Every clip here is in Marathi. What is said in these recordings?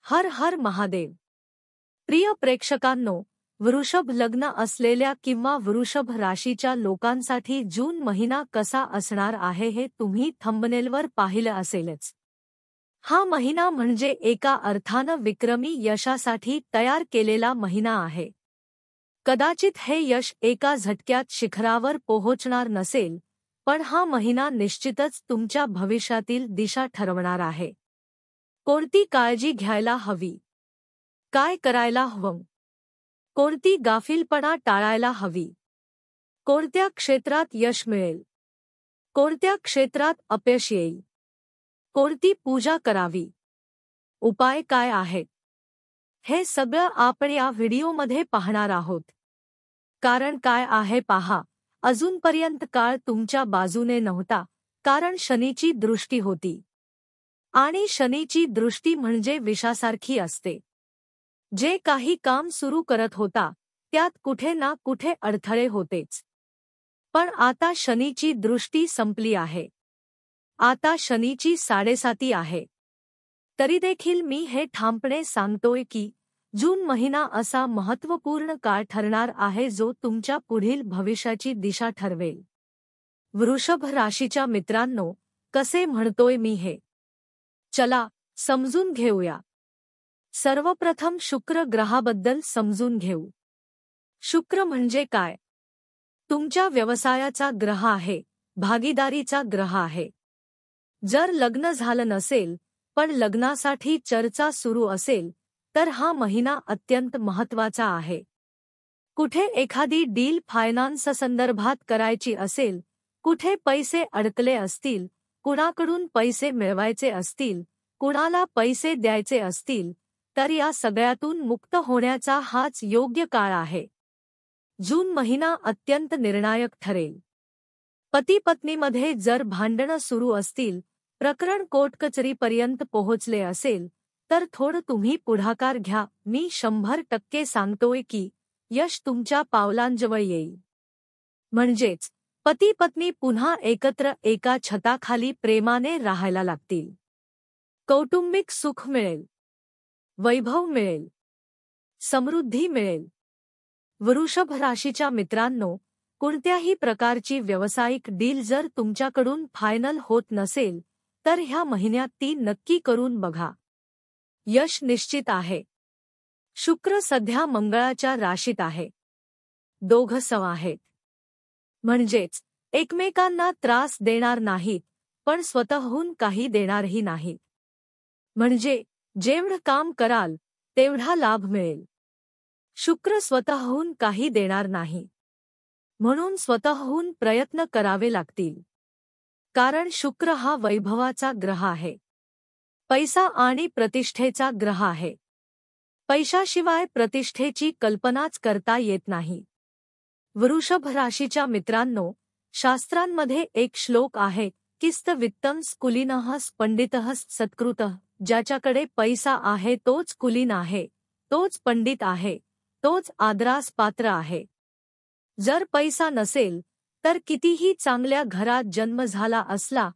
हर हर महादेव. प्रिय प्रेक्षकांनो, वृषभ लग्न असलेल्या किंवा वृषभ राशीच्या लोकांसाठी जून महिना कसा असणार आहे हे तुम्ही थंबनेलवर पाहिलं असेलच. हा महिना म्हणजे एका अर्थानं विक्रमी यशासाठी तयार केलेला महिना आहे. कदाचित हे यश एका झटक्यात शिखरावर पोहोचणार नसेल, पण हा महिना निश्चितच तुमच्या भविष्यातील दिशा ठरवणार आहे. कोणती काळजी घ्यायला हवी? काय करायला हवं? कोणती गाफीलपणा टाळायला हवी? कोणत्या क्षेत्रात यश मिळेल? कोणत्या क्षेत्रात अपयश येईल? कोणती पूजा करावी? उपाय काय आहेत? हे सगळं आपण या व्हिडिओमध्ये पाहणार आहोत. कारण काय आहे पहा, अजूनपर्यंत काळ तुमच्या बाजूने नव्हता, कारण शनीची दृष्टी होती. आणि शनीची दृष्टी म्हणजे विषासारखी असते. जे काही काम सुरू करत होता, त्यात कुठे ना कुठे अडथळे होतेच. पण आता शनीची दृष्टी संपली आहे. आता शनीची 7.5 आहे. तरी देखील मी हे ठामपणे सांगतोय की जून महिना असा महत्त्वपूर्ण काळ ठरणार आहे जो तुमच्या पुढील भविष्याची दिशा ठरवेल. वृषभ राशीच्या मित्रांनो, कसे म्हणतोय मी हे? चला समजून घेऊया. सर्वप्रथम शुक्र ग्रहाबद्दल समजून घेऊ. शुक्र म्हणजे काय? तुमच्या व्यवसायाचा ग्रह आहे, भागीदारीचा ग्रह आहे. जर लग्न झालं नसेल, पण लग्नासाठी चर्चा सुरू असेल, तर हा महिना अत्यंत महत्त्वाचा आहे. कुठे एखादी डील फायनान्स संदर्भात करायची असेल, कुठे पैसे अडकले असतील, कुणाकडून पैसे मिळवायचे असतील, कुणाला पैसे द्यायचे असतील, तर या सगळ्यातून मुक्त होण्याचा हाच योग्य काळ आहे. जून महिना अत्यंत निर्णायक ठरेल. पती-पत्नीमध्ये जर भांडणं सुरू असतील, प्रकरण कोर्ट-कचेरीपर्यंत पोहोचले असेल, तर थोडं तुम्ही पुढाकार घ्या. मी 100% सांगतोय की यश तुमच्या पावलांजवळ येईल. म्हणजेच पती-पत्नी पुन्हा एकत्र एका छताखाली प्रेमाने राहायला लागतील. कौटुंबिक सुख मिळेल, वैभव मिळेल, समृद्धी मिळेल. वृषभ राशीच्या मित्रांनो, कोणत्याही प्रकारची व्यावसायिक डील जर तुमच्याकडून फायनल होत नसेल, तर ह्या महिन्यात ती नक्की करून बघा. यश निश्चित आहे. शुक्र सध्या मंगळाच्या राशीत आहे. दोघं सम आहेत. म्हणजेच एकमेकांना त्रास देणार नाहीत, पण स्वतःहून काही देणारही नाहीत. म्हणजे जेवढं काम कराल, तेवढा लाभ मिळेल. शुक्र स्वतःहून काही देणार नाही. म्हणून स्वतःहून प्रयत्न करावे लागतील. कारण शुक्र हा वैभवाचा ग्रह आहे. पैसा आणि प्रतिष्ठेचा ग्रह आहे. पैशाशिवाय प्रतिष्ठेची कल्पनाच करता येत नाही. वृषभ राशीच्या मित्रांनो, शास्त्रांमध्ये एक श्लोक आहे, किस्त वित्तम कुलीनः पंडितः सत्कृतः. ज्याच्याकडे पैसा आहे तोच कुलीन आहे, तोच पंडित आहे, तोच आदरास पात्र आहे. जर पैसा नसेल, तर कितीही चांगल्या घरात जन्म झाला असला,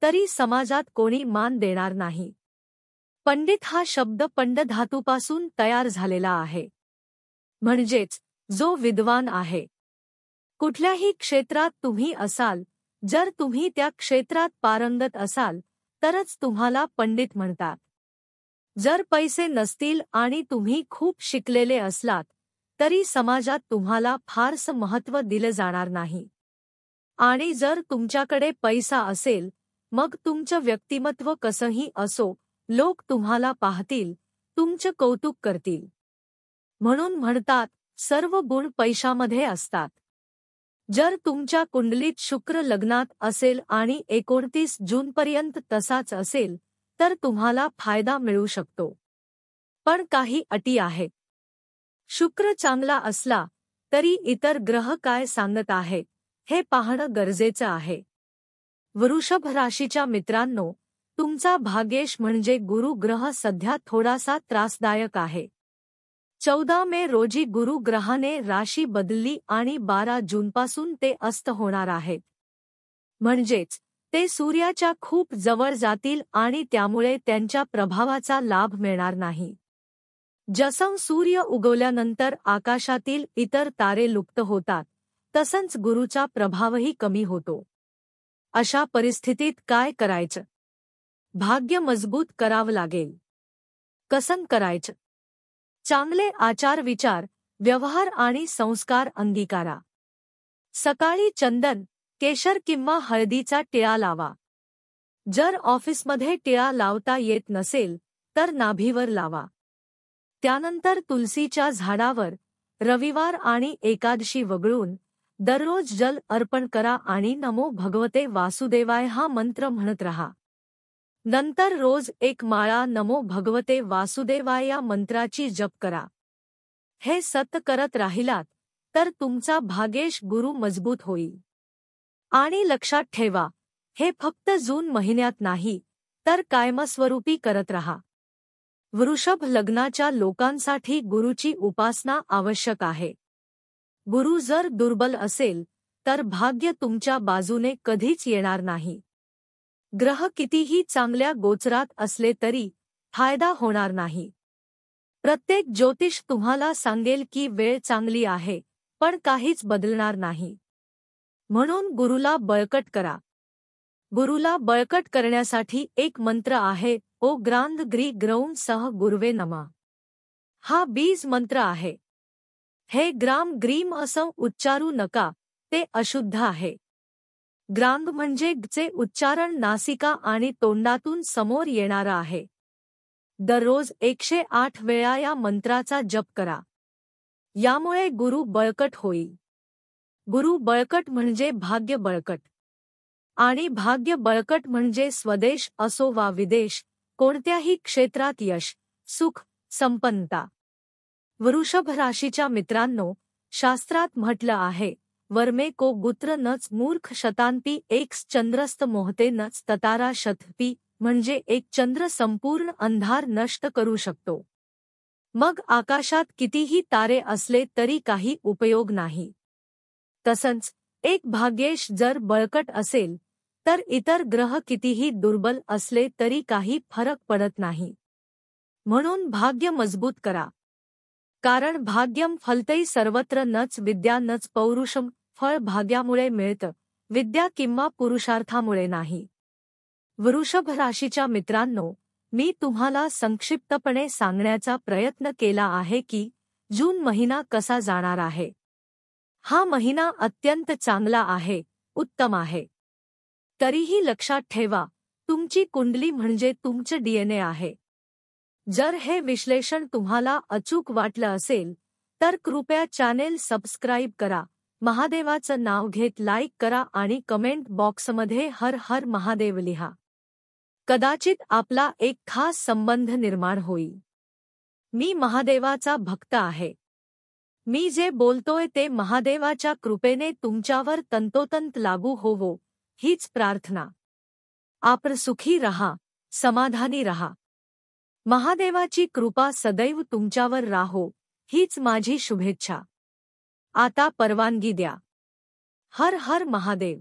तरी समाजात कोणी मान देणार नाही. पंडित हा शब्द पंड धातूपासून तयार झालेला आहे. म्हणजेच जो विद्वान आहे. कुठल्याही क्षेत्रात तुम्ही असाल, जर तुम्ही त्या क्षेत्रात पारंगत असाल, तरच तुम्हाला पंडित म्हणतात. जर पैसे नसतील आणि तुम्ही खूप शिकलेले असलात, तरी समाजात तुम्हाला फारसं महत्त्व दिलं जाणार नाही. आणि जर तुमच्याकडे पैसा असेल, मग तुमचं व्यक्तिमत्व कसंही असो, लोक तुम्हाला पाहतील, तुमचं कौतुक करतील. म्हणून म्हणतात, सर्व गुण पैशामध्ये असतात. जर तुमच्या कुंडलीत शुक्र लग्नात असेल आणि 29 जूनपर्यंत तसाच असेल, तर तुम्हाला फायदा मिळू शकतो. पण काही अटी आहेत. शुक्र चांगला असला, तरी इतर ग्रह काय सांगत आहेत, हे पाहणं गरजेचं आहे. वृषभ राशीच्या मित्रांनो, तुमचा भाग्येश म्हणजे गुरु ग्रह सध्या थोडासा त्रासदायक आहे. 14 मे रोजी गुरु ग्रहाने राशी बदलली आणि 12 जूनपासून ते अस्त होणार आहेत. म्हणजेच ते सूर्याच्या खूप जवळ जातील आणि त्यामुळे त्यांच्या प्रभावाचा लाभ मिळणार नाही. जसं सूर्य उगवल्यानंतर आकाशातील इतर तारे लुप्त होतात, तसंच गुरूचा प्रभावही कमी होतो. अशा परिस्थितीत काय करायचं? भाग्य मजबूत करावं लागेल. कसं करायचं? चांगले आचार विचार, व्यवहार आणि संस्कार अंगीकारा. सकाळी चंदन, केशर किंवा हळदीचा टिळा लावा. जर ऑफिसमध्ये टिळा लावता येत नसेल तर नाभीवर लावा. त्यानंतर तुलसीच्या झाडावर रविवार आणि एकादशी वगळून दररोज जल अर्पण करा आणि नमो भगवते वासुदेवाय हा मंत्र म्हणत रहा. नंतर रोज एक माळा नमो भगवते वासुदेवाय या मंत्राची जप करा. हे सतत करत राहिलात तर तुमचा भाग्येश गुरु मजबूत होईल. आणि लक्षात ठेवा, हे फक्त जून महिन्यात नाही तर कायमस्वरूपी करत रहा. वृषभ लग्नाच्या लोकांसाठी गुरुची उपासना आवश्यक आहे. गुरु जर दुर्बल असेल तर भाग्य तुमच्या बाजूने कधीच येणार नाही. ग्रह कितीही चांगल्या गोचरात असले तरी फायदा होणार नाही. प्रत्येक ज्योतिष तुम्हाला सांगेल की वेळ चांगली आहे, पण काहीच बदलणार नाही. म्हणून गुरुला बळकट करा. गुरुला बळकट करण्यासाठी एक मंत्र आहे, ओ ग्रांद ग्री ग्रौम सह गुरुवे नमः. हा बीज मंत्र आहे. हे ग्राम ग्रीम असं उच्चारू नका, ते अशुद्ध आहे. ग्रांद म्हणजे चे उच्चारण नासिका आणि तोंडातून समोर येणारा आहे. दररोज 108 वेळा या मंत्राचा जप करा. यामुळे गुरु बळकट होईल. गुरु बळकट म्हणजे भाग्य बळकट. आणि भाग्य बळकट म्हणजे स्वदेश असो वा विदेश, कोणत्याही क्षेत्रात यश, सुख, संपन्नता. वृषभ राशीच्या मित्रांनो, शास्त्रात म्हटलं आहे, वर्मे को गुत्र नच मूर्ख शतांती एक चंद्रस्त मोहते नच ततारा शतपी, म्हणजे एक चंद्र संपूर्ण अंधार नष्ट करू शकतो. मग आकाशात कितीही तारे असले तरी काही उपयोग नाही. तसंच एक भाग्येश जर बळकट असेल तर इतर ग्रह कितीही दुर्बल असले तरी काही फरक पडत नाही. म्हणून भाग्य मजबूत करा. कारण भाग्यम फलतै सर्वत्र नच विद्या नच पौरुषम. फळ भाग्यामुळे मिळतं, विद्या किंवा पुरुषार्थामुळे नाही. वृषभ राशीच्या मित्रांनो, मी तुम्हाला संक्षिप्तपणे सांगण्याचा प्रयत्न केला आहे की जून महिना कसा जाणार आहे. हा महिना अत्यंत चांगला आहे, उत्तम आहे. तरीही लक्षात ठेवा, तुमची कुंडली म्हणजे तुमचं DNA आहे. जर हे विश्लेषण तुम्हाला अचूक वाटलं असेल तर कृपया चॅनेल सबस्क्राईब करा, महादेवाचं नाव घेत लाईक करा आणि कमेंट बॉक्समध्ये हर हर महादेव लिहा. कदाचित आपला एक खास संबंध निर्माण होईल. मी महादेवाचा भक्त आहे. मी जे बोलतोय ते महादेवाच्या कृपेने तुमच्यावर तंतोतंत लागू होवो, हीच प्रार्थना. आपण सुखी रहा, समाधानी रहा. महादेवाची कृपा सदैव तुमच्यावर राहो, हीच माझी शुभेच्छा. आता परवानगी द्या. हर हर महादेव.